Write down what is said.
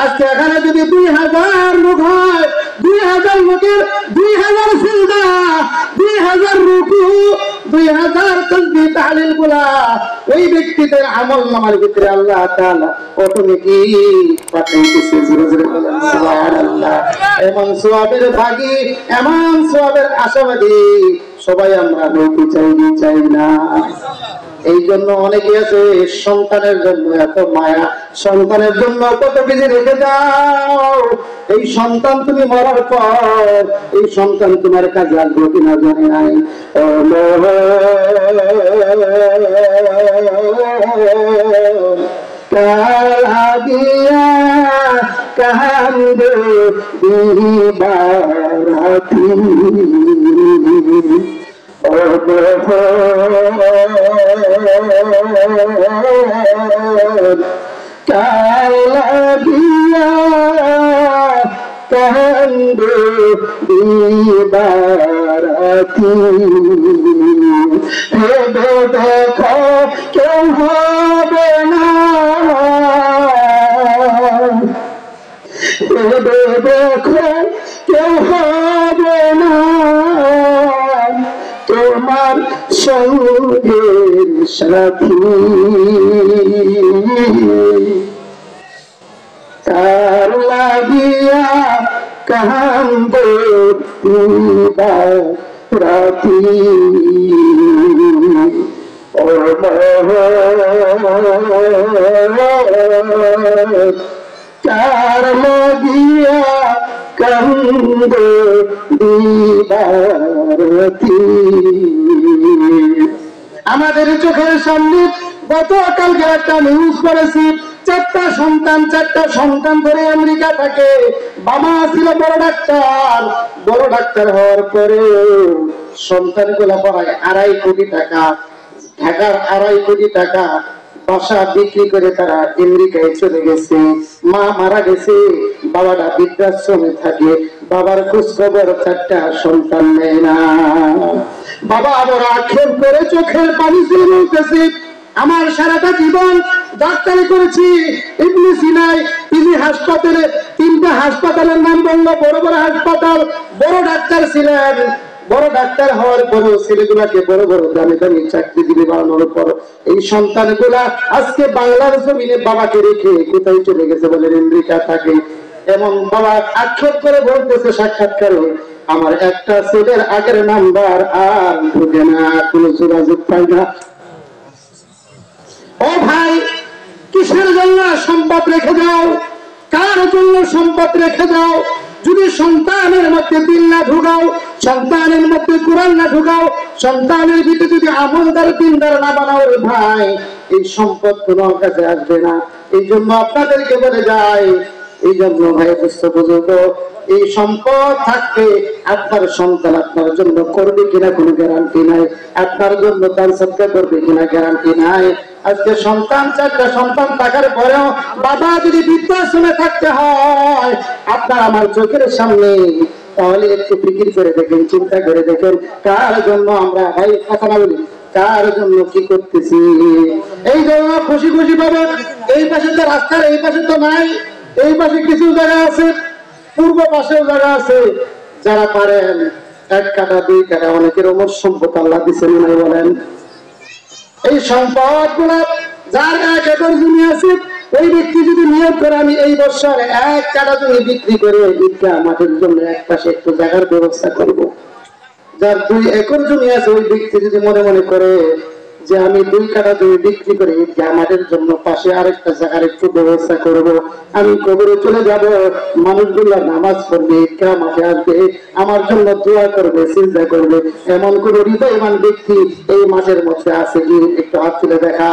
আজকে এখানে যদি 2000 লোক হয়, 2000 লোকের 2000 সিজদা, 2000 রুকু, 2000 তাসবিহ তাহলিল গুলা ওই ব্যক্তিদের আমল নামার ভিতরে আল্লাহ তাআলা অটোমেটিক পাঠাইতেছে। জোরে জোরে বলেন সুবহানাল্লাহ। এমন সওয়াবের ভাগী, এমন সওয়াবের আশাবাদী সবাই আমরা হইতে চাই না। এই জন্য অনেকে আছে সন্তানের জন্য এত মায়া, সন্তানের জন্য কত কিছু রেখে দাও। এই সন্তান তুমি মরার পর এই সন্তান তোমার কাছে আসবে কিনা জানি নাই। দেখো কেউ হবে না, দেখো কেউ হবে না তোমার সঙ্গের সাথী। তার লাগিয়া কান্দে রাতি, তার লাগিয়া কান্দে দিবারতি। আমাদের চোখের সামনে গতকালকে একটা নিউজ করেছি, 4টা সন্তান ধরে আমেরিকা থাকে। বাবা ছিল বড় ডাক্তার হওয়ার পরে সন্তানগুলা পড়ায় 2.5 কোটি টাকা, ঢাকার 2.5 কোটি টাকা বাসা বিক্রি করে তারা আমেরিকায় চলে গেছে। মা মারা গেছে, বাবাটা বৃদ্ধাশ্রমে থাকে। বাবার খোঁজ খবর 4টা সন্তান নেয় না। বাবা আবার আক্ষেপ করে চোখের পানি ছেড়ে বলতেছে, আমার সারাটা জীবন ডাক্তারি করেছি, ইবনে সিনায় পিজি হাসপাতালে, 3টা হাসপাতালের নাম বললো, বড় বড় হাসপাতাল, বড় ডাক্তার ছিলেন। বড় ডাক্তার হওয়ার পরও ছেলেগুলাকে বড় বড় দামি দামি চাকরিজীবী বানানোর পর এই সন্তানগুলা আজকে বাংলার জমিনে বাবাকে রেখে কোথায় চলে গেছে বলে আমেরিকা থাকে। এমন বাবা আক্ষেপ করে বলতেছে সাক্ষাৎকারে, আমার একটা ছেলের আগের নাম্বার আর ঢুকে না, কোনো যোগাযোগ পাই না। ও ভাই, কিসের জন্য সম্পদ রেখে যাও? কার জন্য সম্পদ রেখে যাও? যদি সন্তানের মধ্যে দিন না ঢুকাও, সন্তানের মধ্যে কোরআন না ঢুকাও, সন্তানের ভিতরে যদি আমলদার দিনদার না বানাও রে ভাই, এই সম্পদ কোনো কাজে আসবে না। এই জন্য আপনাদেরকে বলে যাই, এই জন্য ভাই বুঝুক, এই সম্পদ থাকতে আপনার সন্তান আপনার জন্য করবে কিনা কোনো গ্যারান্টি নাই, আপনার জন্য দান সদকা করবে কিনা গ্যারান্টি নাই। আজকে সন্তান 4টা সন্তান থাকার পরেও বাবা যদি বৃদ্ধাশ্রমে থাকতে হয় আপনার আমার চোখের সামনে, তাহলে একটু ফিকির করে দেখেন, চিন্তা করে দেখেন, কার জন্য আমরা ভাই কথা না বলি, কার জন্য কি করতেছি। এই জন্য খুশি খুশি পাবেন। এই পাশে তো রাস্তার এই পাশে তো নাই, এই পাশে কিছু জায়গা আছে, পূর্ব পাশেও জায়গা আছে। যারা পারেন 1 কাঠা 2 কাঠা, অনেকের অমর সম্পদ আল্লাহ দিচ্ছেন নাই বলেন। এই সম্পদ গুলা যার 1 একর জমি আছে, ওই ব্যক্তি যদি নিয়োগ করে আমি এই বছর 1 কাঠা জমি বিক্রি করে ভিক্ষা মাঠের জন্য এক পাশে একটু জায়গার ব্যবস্থা করব। যার 2 একর জমি আছে, ওই ব্যক্তি যদি মনে মনে করে যে আমি 2 কাঠা জমি বিক্রি করে আমাদের জন্য পাশে আরেকটা জায়গার একটু ব্যবস্থা করব, আমি কবরে চলে যাব, মানুষগুলো নামাজ পড়বে, কিয়ামতে আসবে, আমার জন্য দোয়া করবে, সিজদা করবে, এমন কোন হৃদয়বান ব্যক্তি এই মাঠের মধ্যে আছে কি? একটু হাত তুলে দেখা।